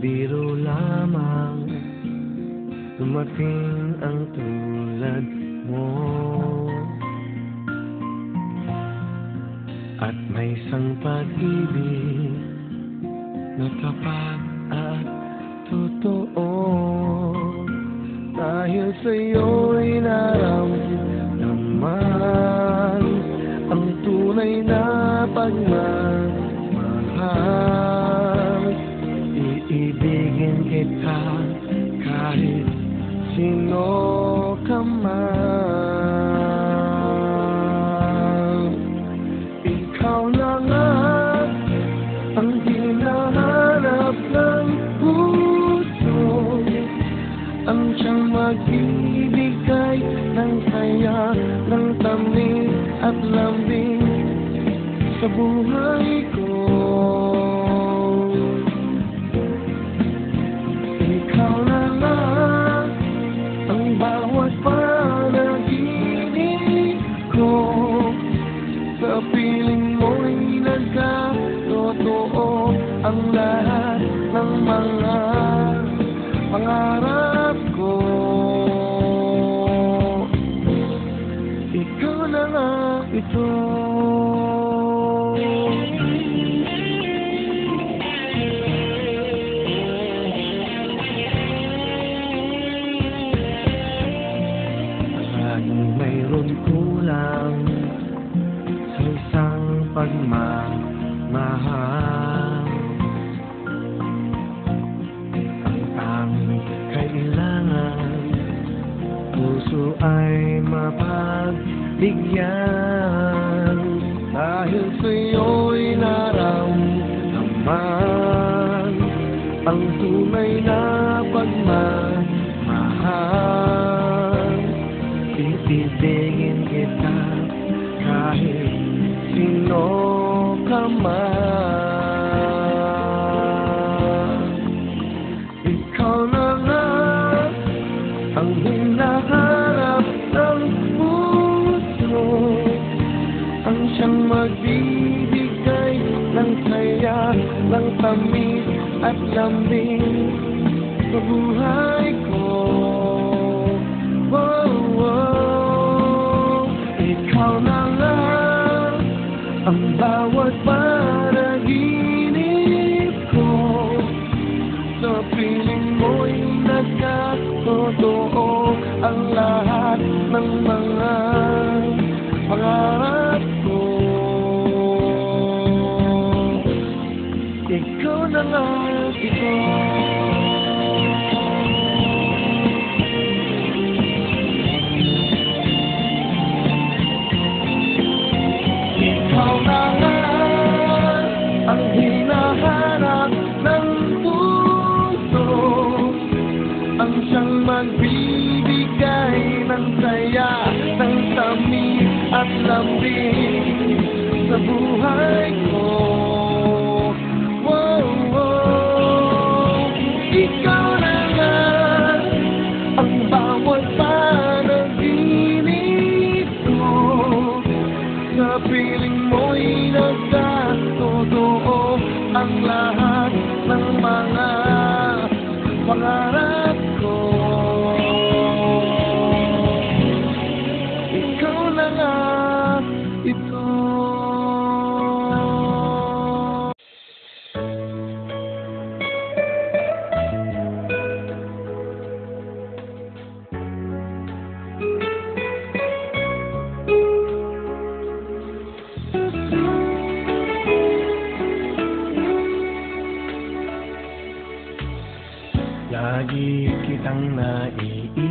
biro lamang dumating ang tulad mo. At may isang pag-ibig na tapat at totoo. Dahil sa'yo'y naramdaman ang tunay na pagmamahal. Iibigin kita kahit sino ka man. Ikaw na nga ang hinahanap ng puso, ang siyang magbibigay ng saya, ng tamis at lambing sa buhay ko. Ikaw na nga ang bawat panaginip ko, sa piling mo'y nagkatotoo ang lahat ng mga pangarap ko. Ikaw na nga ito. Laging mayroon kulang sa isang pagmamahal. Ang tanging kailangan puso ay mapagbigyan. Dahil sa'yo'y naramdaman ang tunay na pagmamahal. Ibibigin kita kahit sino ka man. Ikaw na nga ang hinahanap ng puso, ang siyang magbibigay ng saya, ng tamis at lambing sa buhay ko. Ikaw na nga ang bawat panaginip ko, sa piling mo'y nagkatotoo ang lahat ng mga pangarap ko. Ikaw na nga ito. Ikaw na nga ang hinahanap ng puso, ang siyang magbibigay ng saya, ng tamis at lambing sa buhay ko. Ikaw na nga ang bawat panaginip ko, sa piling mo'y nagkatotoo ang lahat ng mga pangarap ko. Ikaw na nga ito. Lagi kitang naiisip,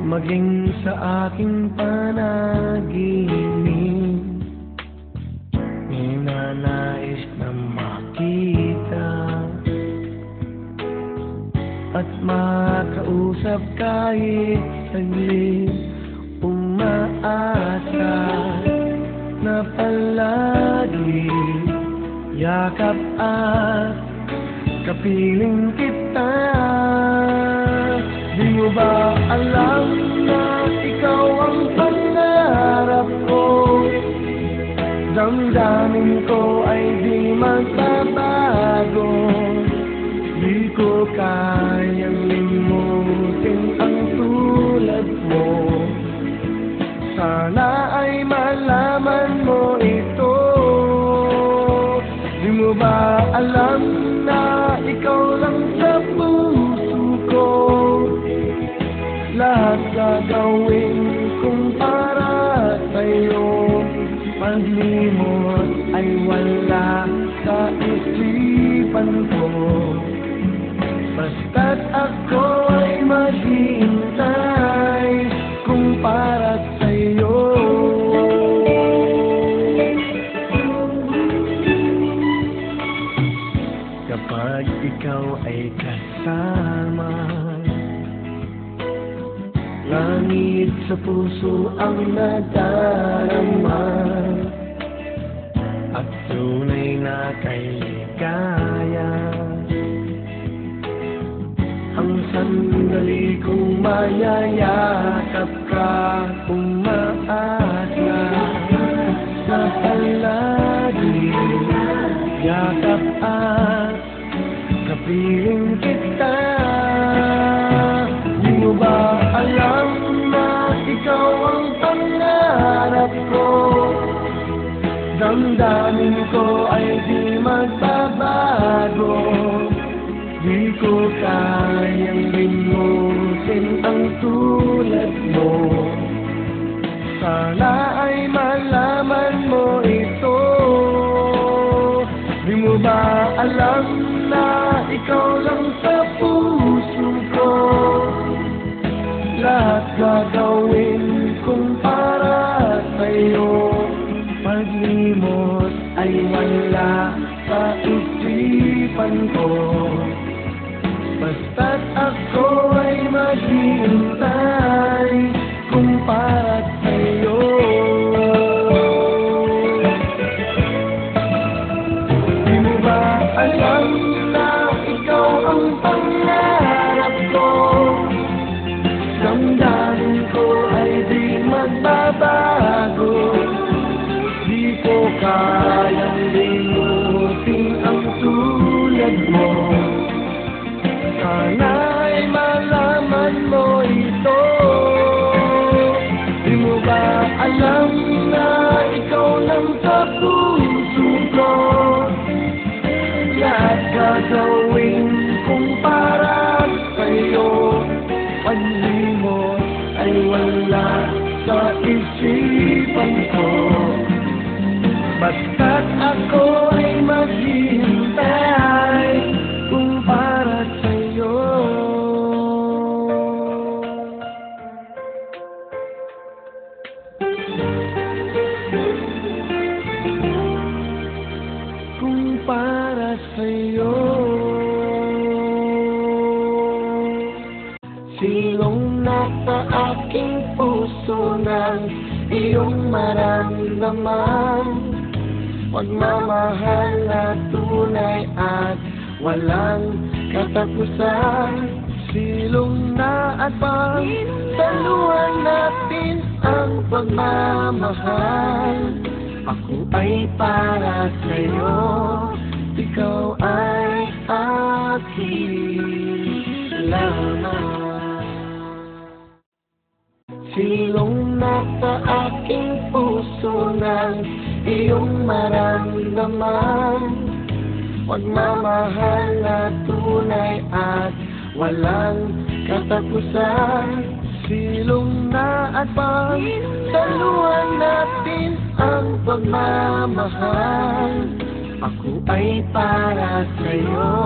maging sa aking panaginip. Ninanais na makita at makausap kahit saglit. Umaasa na palagi yakap at kapiling kita. Di mo ba alam na ikaw ang pangarap ko? Damdamin ko ay di magbabago. Di ko kayang limutin ang tulad mo. Sana ay malaman mo ito. Di mo ba alam na ikaw lang sa puso ko? Lahat gagawin kong para sa'yo. Paglimot ay wala sa isipan ko. Basta't ako ay maghihintay kung para sa'yo. Kapag ikaw ay kasama, langit sa puso ang nadarama, at tunay na kailigaya. Ang sandali kong mayayakap ka, umaasa sa palagi, yakap at kapiling kita. Di mo ba alam na ikaw ang pangarap ko? Damdamin ko ay di magbabago. Di ko kayang limutin ang tulad mo. Sana ay malaman mo ito. Di mo ba alam na ikaw lang sa puso ko? Lahat gagawin kong para sa'yo. Paglimot ay wala sa isipan ko. Basta't ako ay maghihintay kung para sa'yo. Di mo ba alam na ikaw ang pangarap ko? Damdamin ko ay di magbabago. Di ko kayang limutin ang tulad mo. Sana ay malaman mo ito. Di mo ba alam na ikaw lang sa puso ko? Lahat gagawin kong para sa'yo. Paglimot ay wala sa isipan ko. Basta't ako ay maghihintay kung para sa'yo. Kung para sa'yo. Silong nasa aking puso ng iyong maramdaman. Pagmamahal na tunay at walang katapusan. Silong na at pagsaluhan natin ang pagmamahal. Ako ay para sa'yo, ikaw ay aking lahat. Silong nasa aking puso ng iyong maramdaman. Pagmamahal na tunay at walang katapusan. Silong na at pagsaluhan natin ang pagmamahal. Ako ay para sa'yo,